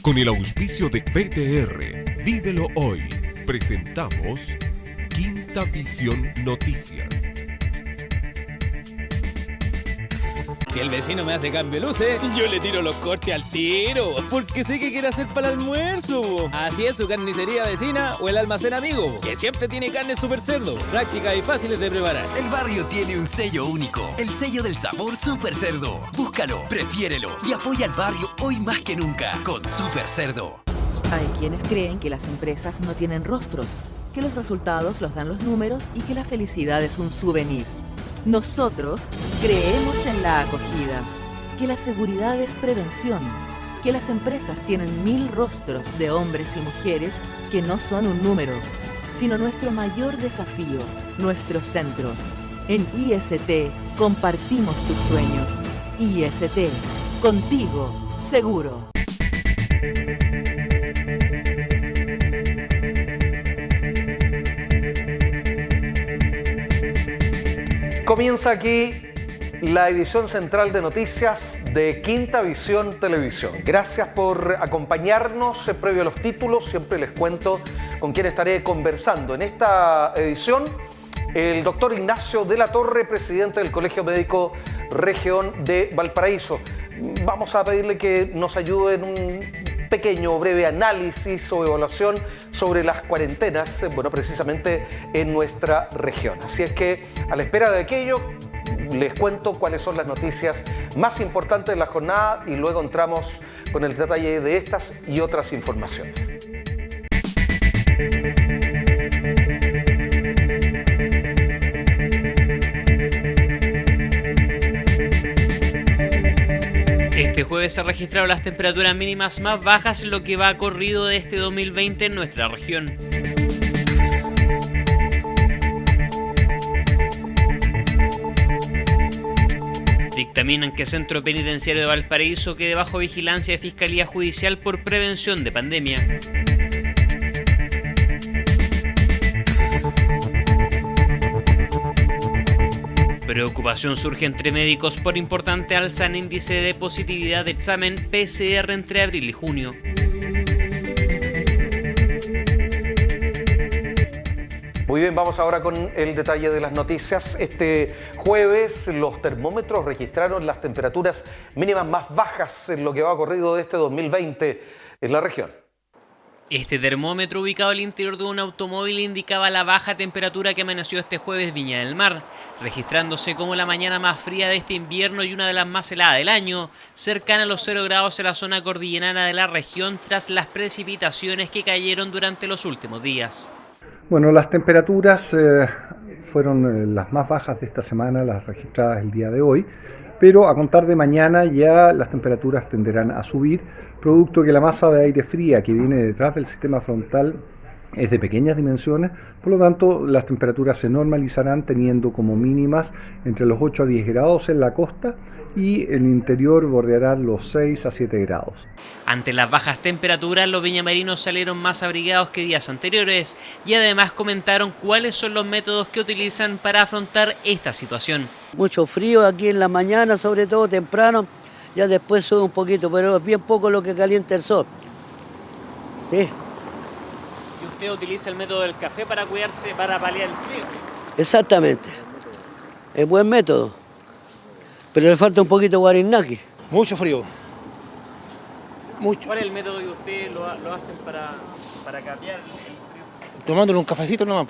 Con el auspicio de PTR, Vívelo Hoy, presentamos Quinta Visión Noticias. Si el vecino me hace cambio de luces, yo le tiro los cortes al tiro, porque sé que quiere hacer para el almuerzo. Así es su carnicería vecina o el almacén amigo, que siempre tiene carne Super Cerdo, prácticas y fáciles de preparar. El barrio tiene un sello único, el sello del sabor Super Cerdo. Búscalo, prefiérelo y apoya al barrio hoy más que nunca con Super Cerdo. Hay quienes creen que las empresas no tienen rostros, que los resultados los dan los números y que la felicidad es un souvenir. Nosotros creemos en la acogida, que la seguridad es prevención, que las empresas tienen 1000 rostros de hombres y mujeres que no son un número, sino nuestro mayor desafío, nuestro centro. En IST compartimos tus sueños. IST, contigo, seguro. Comienza aquí la edición central de noticias de Quinta Visión Televisión. Gracias por acompañarnos. Previo a los títulos, siempre les cuento con quién estaré conversando. En esta edición, el doctor Ignacio de la Torre, presidente del Colegio Médico Región de Valparaíso. Vamos a pedirle que nos ayude en un pequeño, breve análisis o evaluación sobre las cuarentenas, precisamente en nuestra región. Así es que, a la espera de aquello, les cuento cuáles son las noticias más importantes de la jornada y luego entramos con el detalle de estas y otras informaciones. Este jueves se registraron las temperaturas mínimas más bajas en lo que va corrido de este 2020 en nuestra región. Dictaminan que Centro Penitenciario de Valparaíso quede bajo vigilancia de Fiscalía Judicial por prevención de pandemia. Preocupación surge entre médicos por importante alza en índice de positividad de examen PCR entre abril y junio. Muy bien, vamos ahora con el detalle de las noticias. Este jueves los termómetros registraron las temperaturas mínimas más bajas en lo que va corrido de este 2020 en la región. Este termómetro ubicado al interior de un automóvil indicaba la baja temperatura que amaneció este jueves Viña del Mar, registrándose como la mañana más fría de este invierno y una de las más heladas del año, cercana a los 0 grados en la zona cordillerana de la región tras las precipitaciones que cayeron durante los últimos días. Bueno, las temperaturas fueron las más bajas de esta semana, las registradas el día de hoy, pero a contar de mañana ya las temperaturas tenderán a subir, producto que la masa de aire fría que viene detrás del sistema frontal es de pequeñas dimensiones, por lo tanto las temperaturas se normalizarán teniendo como mínimas entre los 8 a 10 grados en la costa y el interior bordearán los 6 a 7 grados. Ante las bajas temperaturas, los viñamarinos salieron más abrigados que días anteriores y además comentaron cuáles son los métodos que utilizan para afrontar esta situación. Mucho frío aquí en la mañana, sobre todo temprano, ya después sube un poquito, pero es bien poco lo que calienta el sol. Sí. ¿Y usted utiliza el método del café para cuidarse, para paliar el frío? Exactamente. Es buen método. Pero le falta un poquito de guarinaki. Mucho frío. Mucho. ¿Cuál es el método que ustedes lo hacen para cambiar el frío? Tomándole un cafecito nomás.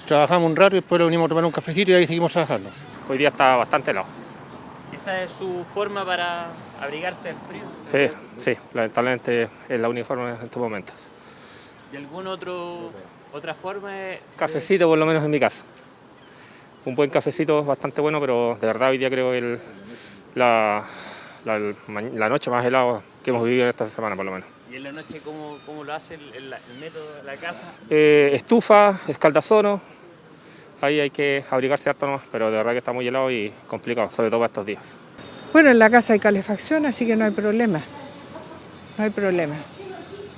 Trabajamos un rato y después lo venimos a tomar un cafecito y ahí seguimos trabajando. Hoy día está bastante helado. ¿Esa es su forma para abrigarse del frío? Sí, lamentablemente es la única forma en estos momentos. ¿Y alguna otra forma? Cafecito por lo menos en mi casa. Un buen cafecito bastante bueno, pero de verdad hoy día creo que la noche más helada que hemos vivido en esta semana por lo menos. ¿Y en la noche cómo lo hace el método de la casa? Estufa, escaldazono. Ahí hay que abrigarse harto nomás, pero de verdad que está muy helado y complicado, sobre todo para estos días. Bueno, en la casa hay calefacción, así que no hay problema. No hay problema.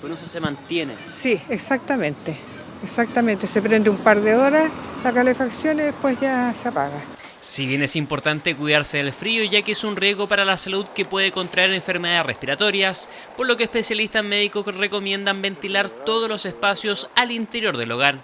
¿Con eso se mantiene? Sí, exactamente. Exactamente. Se prende un par de horas la calefacción y después ya se apaga. Si bien es importante cuidarse del frío, ya que es un riesgo para la salud que puede contraer enfermedades respiratorias, por lo que especialistas médicos recomiendan ventilar todos los espacios al interior del hogar.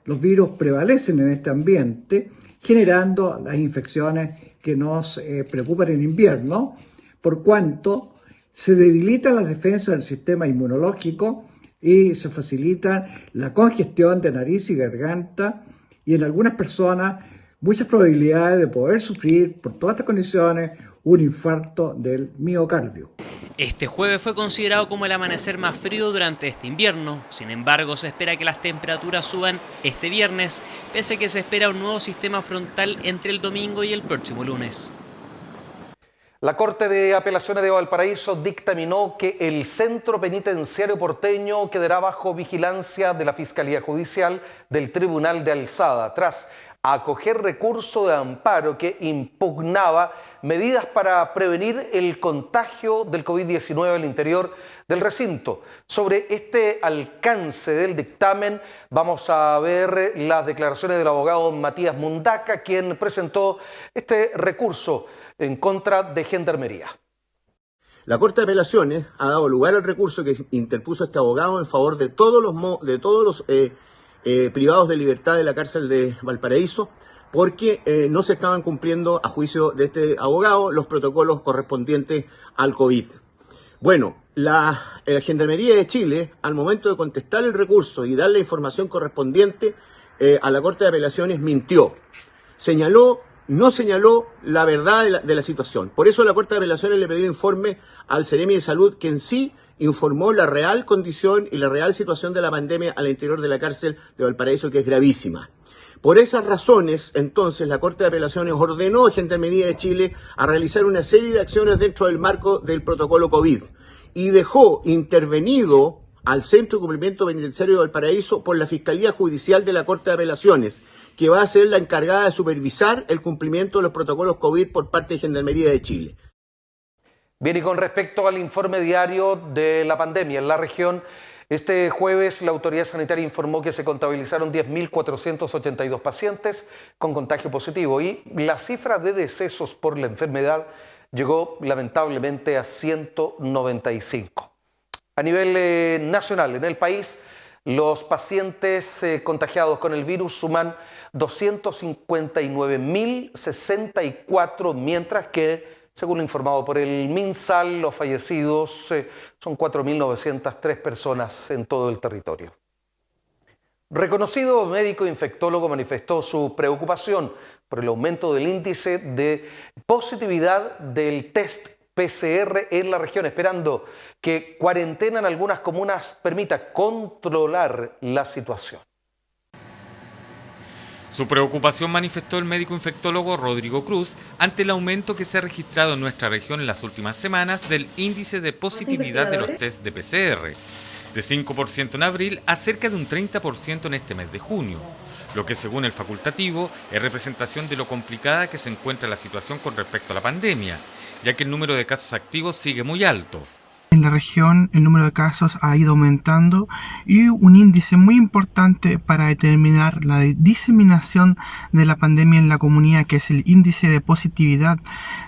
Los virus prevalecen en este ambiente, generando las infecciones que nos preocupan en invierno, por cuanto se debilitan las defensas del sistema inmunológico y se facilita la congestión de nariz y garganta, y en algunas personas muchas probabilidades de poder sufrir por todas estas condiciones un infarto del miocardio. Este jueves fue considerado como el amanecer más frío durante este invierno. Sin embargo, se espera que las temperaturas suban este viernes, pese a que se espera un nuevo sistema frontal entre el domingo y el próximo lunes. La Corte de Apelaciones de Valparaíso dictaminó que el centro penitenciario porteño quedará bajo vigilancia de la Fiscalía Judicial del Tribunal de Alzada, tras acoger recurso de amparo que impugnaba medidas para prevenir el contagio del COVID-19 al interior del recinto. Sobre este alcance del dictamen vamos a ver las declaraciones del abogado Matías Mundaca, quien presentó este recurso en contra de Gendarmería. La Corte de Apelaciones ha dado lugar al recurso que interpuso este abogado en favor de todos los privados de libertad de la cárcel de Valparaíso, porque no se estaban cumpliendo, a juicio de este abogado, los protocolos correspondientes al COVID. Bueno, la Gendarmería de Chile, al momento de contestar el recurso y dar la información correspondiente a la Corte de Apelaciones, mintió. No señaló la verdad de la situación. Por eso la Corte de Apelaciones le pidió informe al Ceremi de Salud, que en sí informó la real condición y la real situación de la pandemia al interior de la cárcel de Valparaíso, que es gravísima. Por esas razones, entonces, la Corte de Apelaciones ordenó a Gendarmería de Chile a realizar una serie de acciones dentro del marco del protocolo COVID y dejó intervenido al Centro de Cumplimiento Penitenciario de Valparaíso por la Fiscalía Judicial de la Corte de Apelaciones, que va a ser la encargada de supervisar el cumplimiento de los protocolos COVID por parte de Gendarmería de Chile. Bien, y con respecto al informe diario de la pandemia en la región, este jueves la autoridad sanitaria informó que se contabilizaron 10.482 pacientes con contagio positivo y la cifra de decesos por la enfermedad llegó lamentablemente a 195. A nivel nacional, en el país, los pacientes contagiados con el virus suman 259.064, mientras que, según lo informado por el MinSal, los fallecidos son 4.903 personas en todo el territorio. Reconocido médico infectólogo manifestó su preocupación por el aumento del índice de positividad del test PCR en la región, esperando que cuarentena en algunas comunas permita controlar la situación. Su preocupación manifestó el médico infectólogo Rodrigo Cruz ante el aumento que se ha registrado en nuestra región en las últimas semanas del índice de positividad de los test de PCR, de 5% en abril a cerca de un 30% en este mes de junio, lo que según el facultativo es representación de lo complicada que se encuentra la situación con respecto a la pandemia, ya que el número de casos activos sigue muy alto. En la región el número de casos ha ido aumentando y un índice muy importante para determinar la diseminación de la pandemia en la comunidad, que es el índice de positividad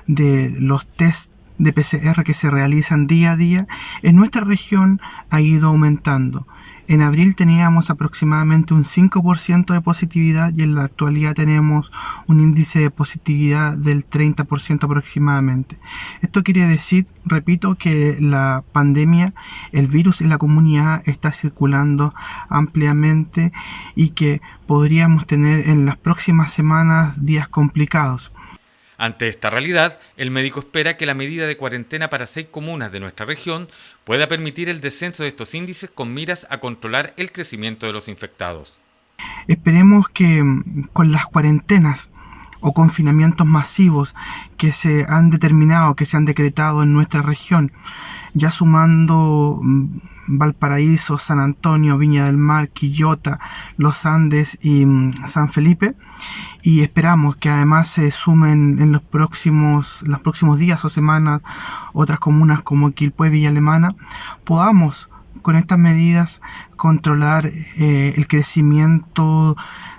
de los test de PCR que se realizan día a día, en nuestra región ha ido aumentando. En abril teníamos aproximadamente un 5% de positividad y en la actualidad tenemos un índice de positividad del 30% aproximadamente. Esto quiere decir, repito, que la pandemia, el virus en la comunidad está circulando ampliamente y que podríamos tener en las próximas semanas días complicados. Ante esta realidad, el médico espera que la medida de cuarentena para 6 comunas de nuestra región pueda permitir el descenso de estos índices con miras a controlar el crecimiento de los infectados. Esperemos que con las cuarentenas o confinamientos masivos que se han determinado, que se han decretado en nuestra región, ya sumando Valparaíso, San Antonio, Viña del Mar, Quillota, Los Andes y San Felipe, y esperamos que además se sumen en los próximos días o semanas otras comunas como Quilpué, Villa Alemana, podamos con estas medidas controlar el crecimiento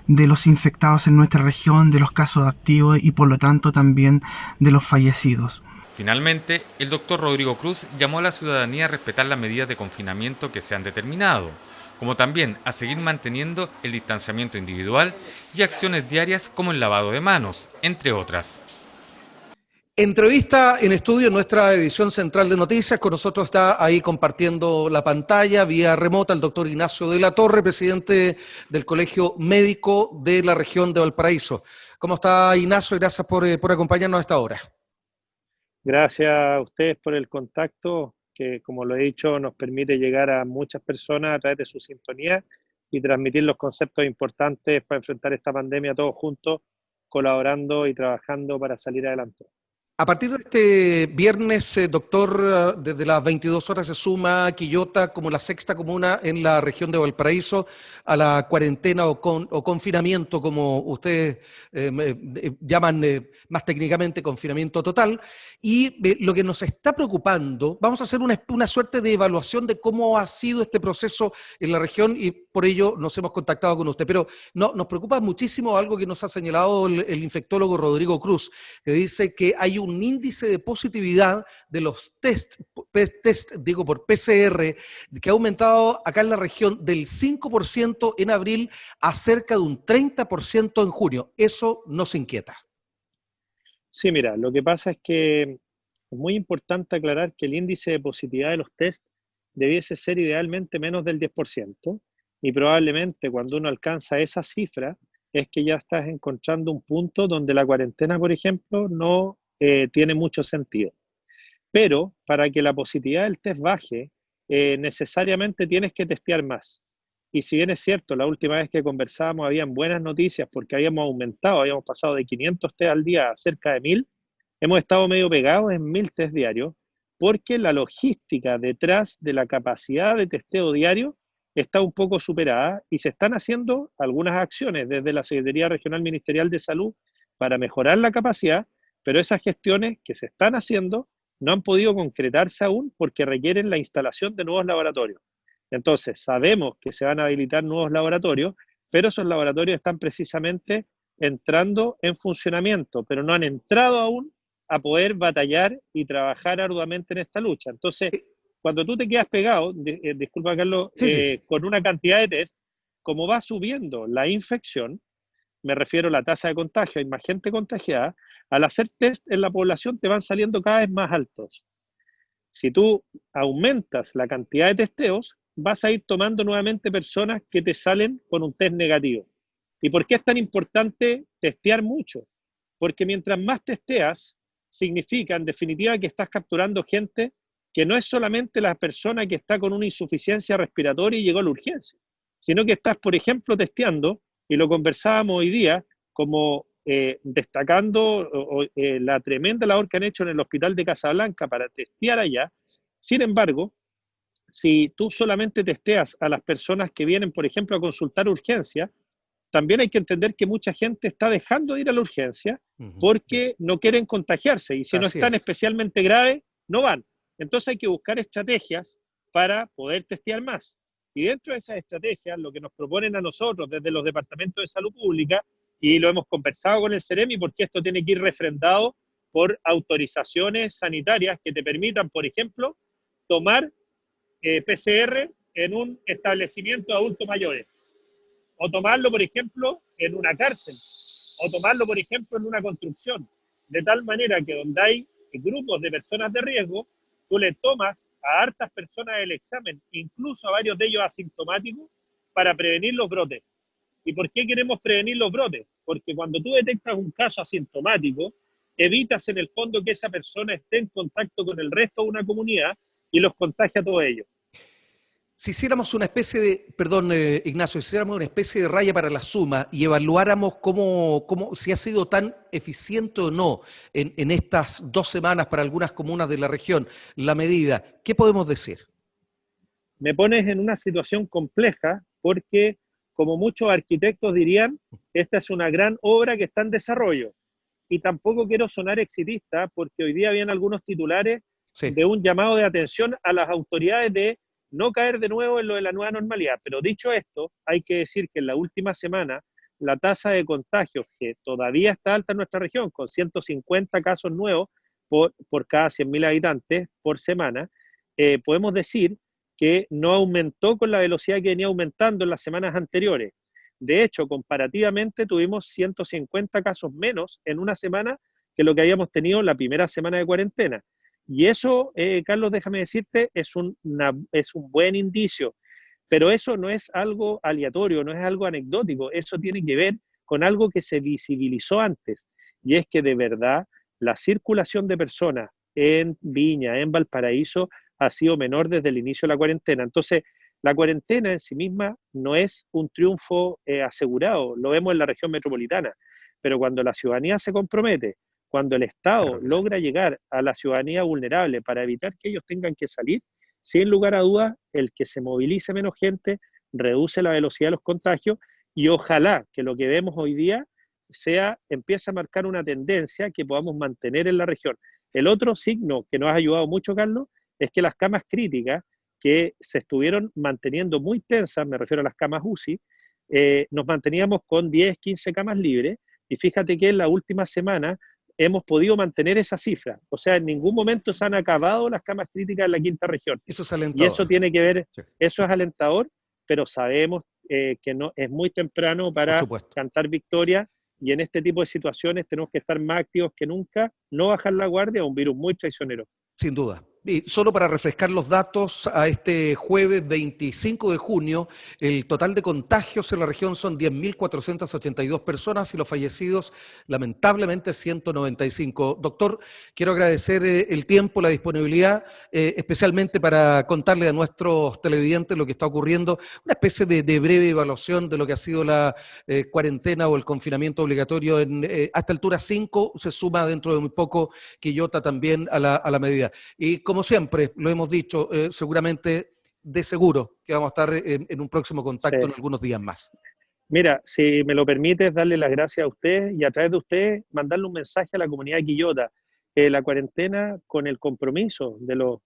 de los infectados en nuestra región, de los casos activos y por lo tanto también de los fallecidos. Finalmente, el doctor Rodrigo Cruz llamó a la ciudadanía a respetar las medidas de confinamiento que se han determinado, como también a seguir manteniendo el distanciamiento individual y acciones diarias como el lavado de manos, entre otras. Entrevista en estudio en nuestra edición central de noticias. Con nosotros está ahí compartiendo la pantalla vía remota el doctor Ignacio de la Torre, presidente del Colegio Médico de la región de Valparaíso. ¿Cómo está, Ignacio? Gracias por acompañarnos a esta hora. Gracias a ustedes por el contacto, que como lo he dicho nos permite llegar a muchas personas a través de su sintonía y transmitir los conceptos importantes para enfrentar esta pandemia todos juntos, colaborando y trabajando para salir adelante. A partir de este viernes, doctor, desde las 22 horas se suma Quillota como la sexta comuna en la región de Valparaíso a la cuarentena o confinamiento, como ustedes llaman más técnicamente confinamiento total. Y lo que nos está preocupando, vamos a hacer una suerte de evaluación de cómo ha sido este proceso en la región y por ello nos hemos contactado con usted. Pero no, nos preocupa muchísimo algo que nos ha señalado el infectólogo Rodrigo Cruz, que dice que hay un índice de positividad de los test por PCR, que ha aumentado acá en la región del 5% en abril a cerca de un 30% en junio. Eso nos inquieta. Sí, mira, lo que pasa es que es muy importante aclarar que el índice de positividad de los test debiese ser idealmente menos del 10%, y probablemente cuando uno alcanza esa cifra es que ya estás encontrando un punto donde la cuarentena, por ejemplo, no tiene mucho sentido. Pero para que la positividad del test baje, necesariamente tienes que testear más. Y si bien es cierto, la última vez que conversábamos habían buenas noticias porque habíamos aumentado, habíamos pasado de 500 test al día a cerca de 1000, hemos estado medio pegados en 1000 test diarios porque la logística detrás de la capacidad de testeo diario está un poco superada y se están haciendo algunas acciones desde la Secretaría Regional Ministerial de Salud para mejorar la capacidad, pero esas gestiones que se están haciendo no han podido concretarse aún porque requieren la instalación de nuevos laboratorios. Entonces, sabemos que se van a habilitar nuevos laboratorios, pero esos laboratorios están precisamente entrando en funcionamiento, pero no han entrado aún a poder batallar y trabajar arduamente en esta lucha. Entonces, cuando tú te quedas pegado, disculpa Carlos, con una cantidad de test, como va subiendo la infección, me refiero a la tasa de contagio, hay más gente contagiada, al hacer test en la población te van saliendo cada vez más altos. Si tú aumentas la cantidad de testeos, vas a ir tomando nuevamente personas que te salen con un test negativo. ¿Y por qué es tan importante testear mucho? Porque mientras más testeas, significa en definitiva que estás capturando gente que no es solamente la persona que está con una insuficiencia respiratoria y llegó a la urgencia, sino que estás, por ejemplo, testeando, y lo conversábamos hoy día, como destacando la tremenda labor que han hecho en el hospital de Casablanca para testear allá. Sin embargo, si tú solamente testeas a las personas que vienen, por ejemplo, a consultar urgencia, también hay que entender que mucha gente está dejando de ir a la urgencia porque no quieren contagiarse, y si no están especialmente graves, no van. Entonces hay que buscar estrategias para poder testear más. Y dentro de esas estrategias, lo que nos proponen a nosotros desde los departamentos de salud pública, y lo hemos conversado con el CEREMI, porque esto tiene que ir refrendado por autorizaciones sanitarias que te permitan, por ejemplo, tomar PCR en un establecimiento de adultos mayores, o tomarlo, por ejemplo, en una cárcel, o tomarlo, por ejemplo, en una construcción, de tal manera que donde hay grupos de personas de riesgo, tú le tomas a hartas personas el examen, incluso a varios de ellos asintomáticos, para prevenir los brotes. ¿Y por qué queremos prevenir los brotes? Porque cuando tú detectas un caso asintomático, evitas en el fondo que esa persona esté en contacto con el resto de una comunidad y los contagia a todos ellos. Si hiciéramos una especie de, Ignacio, si hiciéramos una especie de raya para la suma y evaluáramos si ha sido tan eficiente o no en estas 2 semanas para algunas comunas de la región la medida, ¿qué podemos decir? Me pones en una situación compleja porque, como muchos arquitectos dirían, esta es una gran obra que está en desarrollo. Y tampoco quiero sonar exitista porque hoy día habían algunos titulares de un llamado de atención a las autoridades de no caer de nuevo en lo de la nueva normalidad. Pero dicho esto, hay que decir que en la última semana la tasa de contagios, que todavía está alta en nuestra región, con 150 casos nuevos por cada 100.000 habitantes por semana, podemos decir que no aumentó con la velocidad que venía aumentando en las semanas anteriores. De hecho, comparativamente tuvimos 150 casos menos en una semana que lo que habíamos tenido la primera semana de cuarentena. Y eso, Carlos, déjame decirte, es un buen indicio. Pero eso no es algo aleatorio, no es algo anecdótico, eso tiene que ver con algo que se visibilizó antes, y es que de verdad la circulación de personas en Viña, en Valparaíso, ha sido menor desde el inicio de la cuarentena. Entonces, la cuarentena en sí misma no es un triunfo asegurado, lo vemos en la región metropolitana, pero cuando la ciudadanía se compromete, cuando el Estado logra llegar a la ciudadanía vulnerable para evitar que ellos tengan que salir, sin lugar a dudas, el que se movilice menos gente reduce la velocidad de los contagios y ojalá que lo que vemos hoy día empiece a marcar una tendencia que podamos mantener en la región. El otro signo que nos ha ayudado mucho, Carlos, es que las camas críticas que se estuvieron manteniendo muy tensas, me refiero a las camas UCI, nos manteníamos con 10, 15 camas libres, y fíjate que en la última semana hemos podido mantener esa cifra. O sea, en ningún momento se han acabado las camas críticas en la quinta región. Eso es alentador. Y eso tiene que ver, sí. Eso es alentador, pero sabemos que no es muy temprano para cantar victoria, y en este tipo de situaciones tenemos que estar más activos que nunca, no bajar la guardia a un virus muy traicionero. Sin duda. Y solo para refrescar los datos, a este jueves 25 de junio, el total de contagios en la región son 10.482 personas y los fallecidos, lamentablemente, 195. Doctor, quiero agradecer el tiempo, la disponibilidad, especialmente para contarle a nuestros televidentes lo que está ocurriendo, una especie de breve evaluación de lo que ha sido la cuarentena o el confinamiento obligatorio. A esta altura 5, se suma dentro de muy poco Quillota también a la medida. Y como siempre, lo hemos dicho, seguramente, de seguro, que vamos a estar en un próximo contacto en algunos días más. Mira, si me lo permites, darle las gracias a usted y a través de usted mandarle un mensaje a la comunidad de Quillota. La cuarentena, con el compromiso de los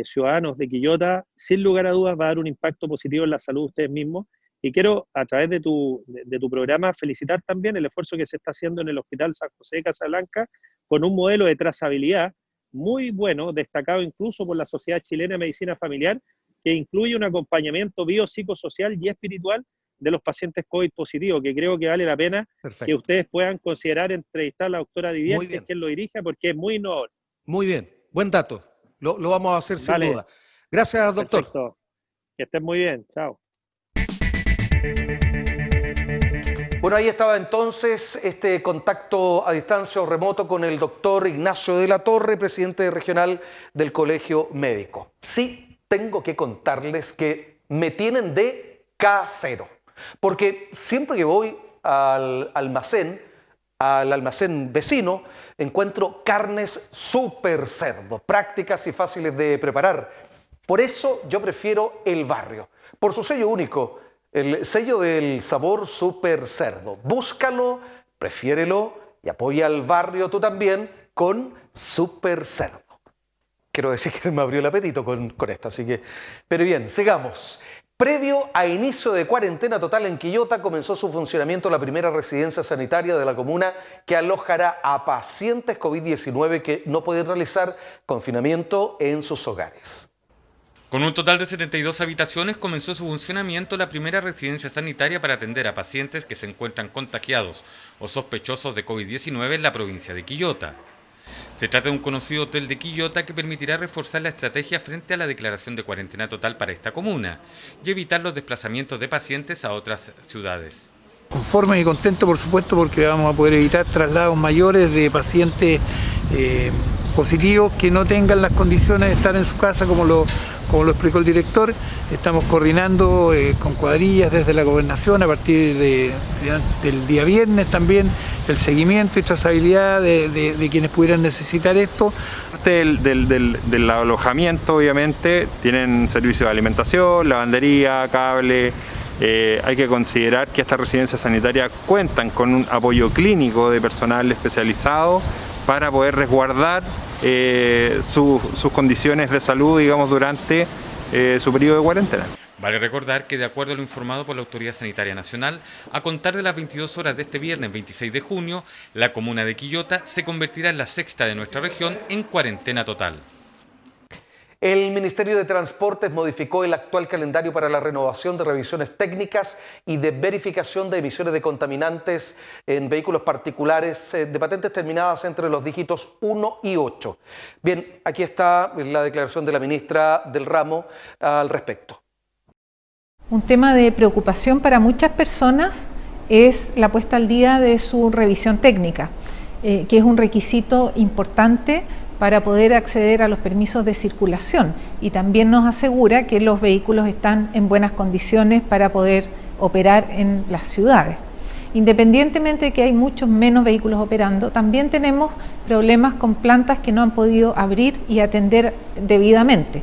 ciudadanos de Quillota, sin lugar a dudas va a dar un impacto positivo en la salud de ustedes mismos. Y quiero, a través de tu programa, felicitar también el esfuerzo que se está haciendo en el Hospital San José de Casablanca con un modelo de trazabilidad muy bueno, destacado incluso por la Sociedad Chilena de Medicina Familiar, que incluye un acompañamiento biopsicosocial y espiritual de los pacientes COVID positivos, que creo que vale la pena que ustedes puedan considerar entrevistar a la doctora Didier, que es quien lo dirige, porque es muy innovador. Muy bien, buen dato. Lo vamos a hacer sin duda. Gracias, doctor. Perfecto. Que estén muy bien. Chao. Bueno, ahí estaba entonces este contacto a distancia o remoto con el doctor Ignacio de la Torre, presidente regional del Colegio Médico. Sí, tengo que contarles que me tienen de K0, porque siempre que voy al almacén vecino, encuentro carnes súper cerdo, prácticas y fáciles de preparar. Por eso yo prefiero El Barrio, por su sello único, el sello del sabor Super Cerdo. Búscalo, prefiérelo y apoya al Barrio tú también con Super Cerdo. Quiero decir que me abrió el apetito con esto, así que... Pero bien, sigamos. Previo a inicio de cuarentena total en Quillota, comenzó su funcionamiento la primera residencia sanitaria de la comuna que alojará a pacientes COVID-19 que no pueden realizar confinamiento en sus hogares. Con un total de 72 habitaciones comenzó su funcionamiento la primera residencia sanitaria para atender a pacientes que se encuentran contagiados o sospechosos de COVID-19 en la provincia de Quillota. Se trata de un conocido hotel de Quillota que permitirá reforzar la estrategia frente a la declaración de cuarentena total para esta comuna y evitar los desplazamientos de pacientes a otras ciudades. Conforme y contento, por supuesto, porque vamos a poder evitar traslados mayores de pacientes positivos que no tengan las condiciones de estar en su casa, como lo explicó el director. Estamos coordinando con cuadrillas desde la gobernación a partir del día viernes también el seguimiento y trazabilidad de quienes pudieran necesitar esto. Parte del alojamiento, obviamente, tienen servicio de alimentación, lavandería, cable. Hay que considerar que estas residencias sanitarias cuentan con un apoyo clínico de personal especializado para poder resguardar sus condiciones de salud, digamos, durante su periodo de cuarentena. Vale recordar que, de acuerdo a lo informado por la Autoridad Sanitaria Nacional, a contar de las 22 horas de este viernes 26 de junio, la comuna de Quillota se convertirá en la sexta de nuestra región en cuarentena total. El Ministerio de Transportes modificó el actual calendario para la renovación de revisiones técnicas y de verificación de emisiones de contaminantes en vehículos particulares de patentes terminadas entre los dígitos 1 y 8. Bien, aquí está la declaración de la ministra del ramo al respecto. Un tema de preocupación para muchas personas es la puesta al día de su revisión técnica, que es un requisito importante para poder acceder a los permisos de circulación, y también nos asegura que los vehículos están en buenas condiciones para poder operar en las ciudades. Independientemente de que hay muchos menos vehículos operando, también tenemos problemas con plantas que no han podido abrir y atender debidamente.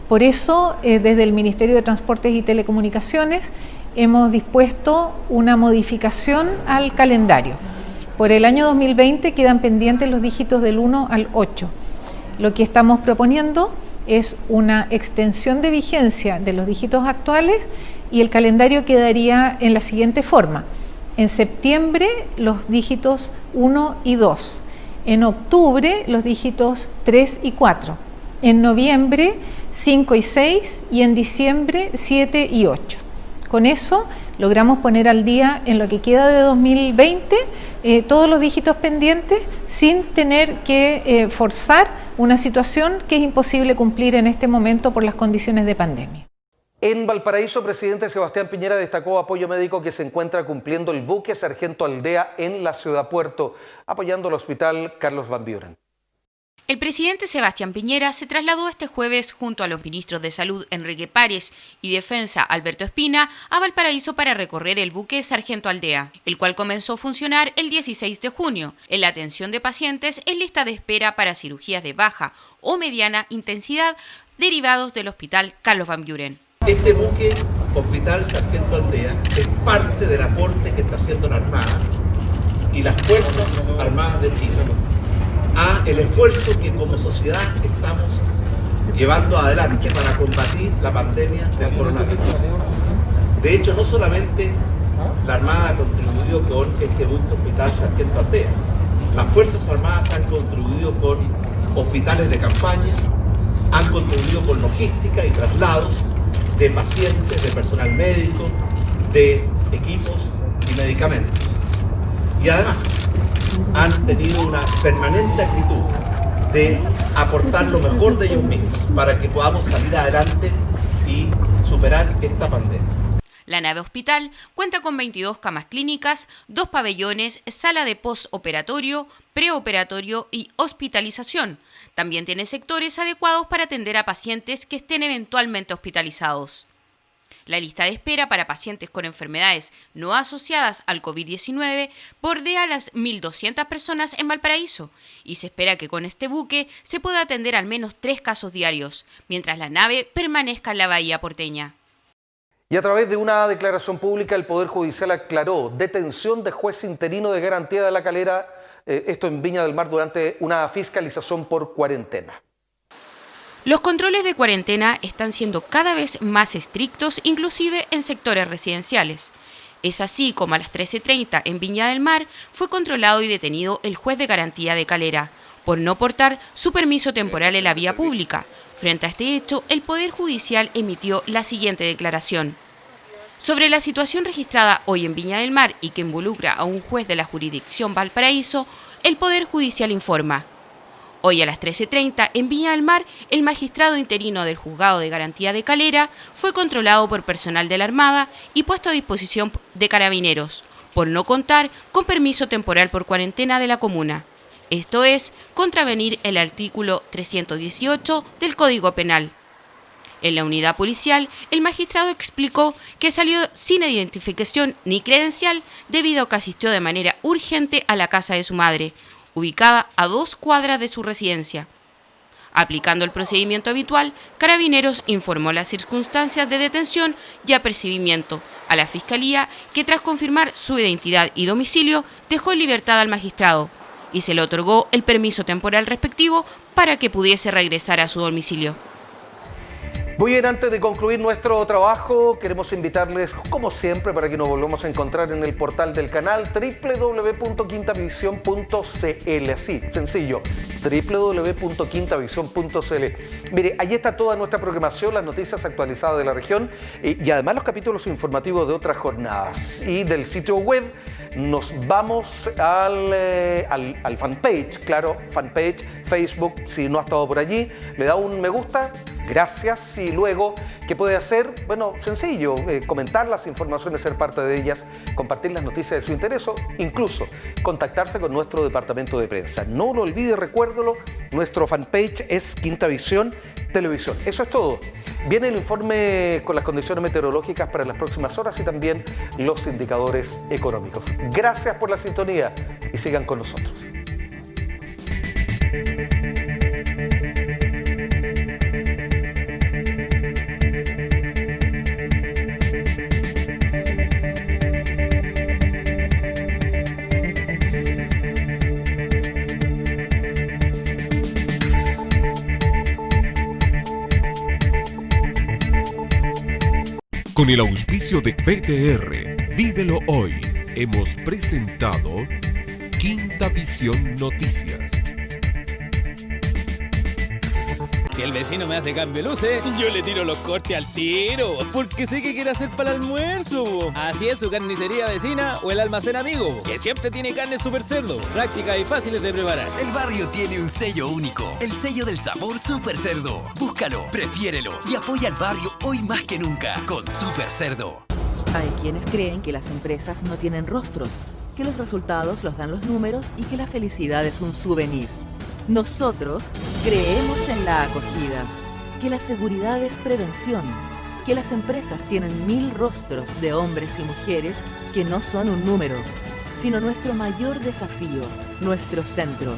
Por eso, desde el Ministerio de Transportes y Telecomunicaciones hemos dispuesto una modificación al calendario. Por el año 2020 quedan pendientes los dígitos del 1 al 8. Lo que estamos proponiendo es una extensión de vigencia de los dígitos actuales y el calendario quedaría en la siguiente forma. En septiembre, los dígitos 1 y 2. En octubre, los dígitos 3 y 4. En noviembre, 5 y 6, y en diciembre 7 y 8. Con eso logramos poner al día en lo que queda de 2020 todos los dígitos pendientes sin tener que forzar una situación que es imposible cumplir en este momento por las condiciones de pandemia. En Valparaíso, presidente Sebastián Piñera destacó apoyo médico que se encuentra cumpliendo el buque Sargento Aldea en la ciudad puerto, apoyando al hospital Carlos Van Buren. El presidente Sebastián Piñera se trasladó este jueves junto a los ministros de Salud Enrique Párez y Defensa Alberto Espina a Valparaíso para recorrer el buque Sargento Aldea, el cual comenzó a funcionar el 16 de junio en la atención de pacientes en lista de espera para cirugías de baja o mediana intensidad derivados del hospital Carlos Van Buren. Este buque Hospital Sargento Aldea es parte del aporte que está haciendo la Armada y las Fuerzas Armadas de Chile a el esfuerzo que como sociedad estamos llevando adelante para combatir la pandemia del coronavirus. De hecho, no solamente la Armada ha contribuido con este buque Hospital Sargento Aldea, las Fuerzas Armadas han contribuido con hospitales de campaña, han contribuido con logística y traslados de pacientes, de personal médico, de equipos y medicamentos. Y además, han tenido una permanente actitud de aportar lo mejor de ellos mismos para que podamos salir adelante y superar esta pandemia. La nave hospital cuenta con 22 camas clínicas, 2 pabellones, sala de postoperatorio, preoperatorio y hospitalización. También tiene sectores adecuados para atender a pacientes que estén eventualmente hospitalizados. La lista de espera para pacientes con enfermedades no asociadas al COVID-19 bordea las 1.200 personas en Valparaíso y se espera que con este buque se pueda atender al menos 3 casos diarios, mientras la nave permanezca en la bahía porteña. Y a través de una declaración pública, el Poder Judicial aclaró detención de juez interino de Garantía de la Calera, esto en Viña del Mar, durante una fiscalización por cuarentena. Los controles de cuarentena están siendo cada vez más estrictos, inclusive en sectores residenciales. Es así como a las 13:30 en Viña del Mar fue controlado y detenido el juez de Garantía de Calera por no portar su permiso temporal en la vía pública. Frente a este hecho, el Poder Judicial emitió la siguiente declaración. Sobre la situación registrada hoy en Viña del Mar y que involucra a un juez de la jurisdicción Valparaíso, el Poder Judicial informa. Hoy a las 13:30 en Viña del Mar, el magistrado interino del Juzgado de Garantía de Calera fue controlado por personal de la Armada y puesto a disposición de carabineros, por no contar con permiso temporal por cuarentena de la comuna. Esto es, contravenir el artículo 318 del Código Penal. En la unidad policial, el magistrado explicó que salió sin identificación ni credencial debido a que asistió de manera urgente a la casa de su madre, ubicada a 2 cuadras de su residencia. Aplicando el procedimiento habitual, Carabineros informó las circunstancias de detención y apercibimiento a la Fiscalía, que tras confirmar su identidad y domicilio, dejó en libertad al magistrado y se le otorgó el permiso temporal respectivo para que pudiese regresar a su domicilio. Muy bien, antes de concluir nuestro trabajo, queremos invitarles, como siempre, para que nos volvamos a encontrar en el portal del canal www.quintavision.cl. Así, sencillo, www.quintavision.cl. Mire, ahí está toda nuestra programación, las noticias actualizadas de la región y además los capítulos informativos de otras jornadas. Y del sitio web nos vamos al fanpage, claro, fanpage, Facebook. Si no ha estado por allí, le da un me gusta, gracias. Y luego, ¿qué puede hacer? Bueno, sencillo, comentar las informaciones, ser parte de ellas, compartir las noticias de su interés o incluso contactarse con nuestro departamento de prensa. No lo olvide, recuérdelo, nuestro fanpage es Quinta Visión Televisión. Eso es todo. Viene el informe con las condiciones meteorológicas para las próximas horas y también los indicadores económicos. Gracias por la sintonía y sigan con nosotros. Con el auspicio de PTR, Vívelo Hoy, hemos presentado Quinta Visión Noticias. Si el vecino me hace cambio de luces, yo le tiro los cortes al tiro, porque sé que quiere hacer para el almuerzo. Así es su carnicería vecina o el almacén amigo, que siempre tiene carne Super Cerdo, prácticas y fáciles de preparar. El barrio tiene un sello único, el sello del sabor Super Cerdo. Búscalo, prefiérelo y apoya al barrio hoy más que nunca con Super Cerdo. Hay quienes creen que las empresas no tienen rostros, que los resultados los dan los números y que la felicidad es un souvenir. Nosotros creemos en la acogida, que la seguridad es prevención, que las empresas tienen 1000 rostros de hombres y mujeres que no son un número, sino nuestro mayor desafío, nuestro centro.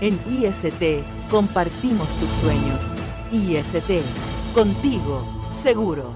En IST compartimos tus sueños. IST, contigo, seguro.